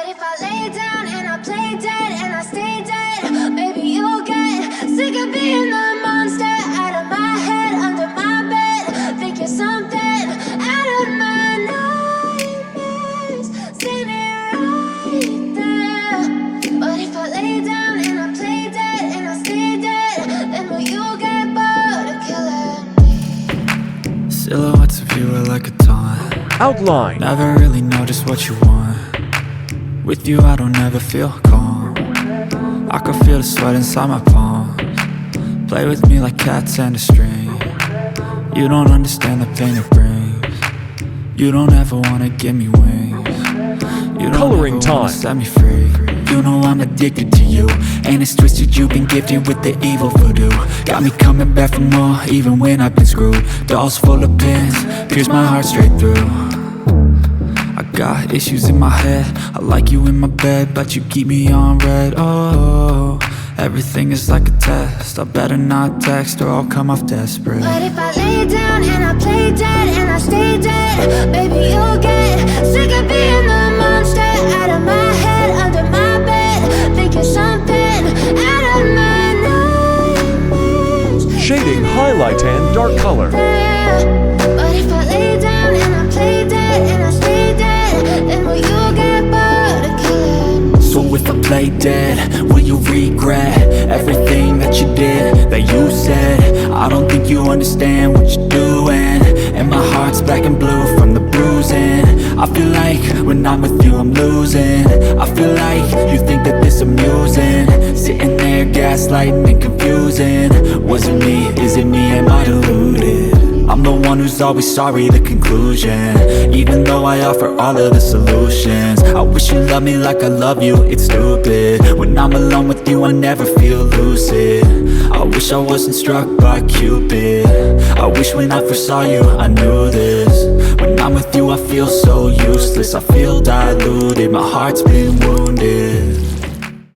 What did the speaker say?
But if I lay down and I play dead and I stay dead, maybe you'll get sick of being the monster out of my head, under my bed. Think you're something out of my nightmares, standing right there. But if I lay down and I play dead and I stay dead, then will you get bored of killing me? Silhouettes of you are like a taunt. Outline. Never really know just what you want. With you I don't ever feel calm. I can feel the sweat inside my palms. Play with me like cats and a string. You don't understand the pain it brings. You don't ever wanna give me wings. You don't Coloring ever wanna time. set me free. You know I'm addicted to you, and it's twisted, you've been gifted with the evil voodoo. Got me coming back for more, even when I've been screwed. Dolls full of pins, pierce my heart straight through. I got issues in my head, I like you in my bed, but you keep me on red. Oh, everything is like a test, I better not text or I'll come off desperate. But if I lay down and I play dead and I stay dead, maybe you'll get sick of being the monster out of my head, under my bed. Think you're something out of my nightmares, Shading, highlight, and dark color. but if I lay down and I play dead and I stay dead, then will you get bored of killing me? So if I play dead, will you regret everything that you did, that you said? I don't think you understand what you're doing, and my heart's black and blue from the bruising. I feel like when I'm with you I'm losing. I feel like you think that this amusing, sitting there gaslighting and confusing. Was it me? Is it me? Am I deluded? I'm the one who's always sorry, the conclusion, even though I offer all of the solutions. I wish you loved me like I love you, it's stupid. When I'm alone with you I never feel lucid. I wish I wasn't struck by Cupid. I wish when I first saw you I knew this. When I'm with you I feel so useless, I feel diluted, my heart's been wounded.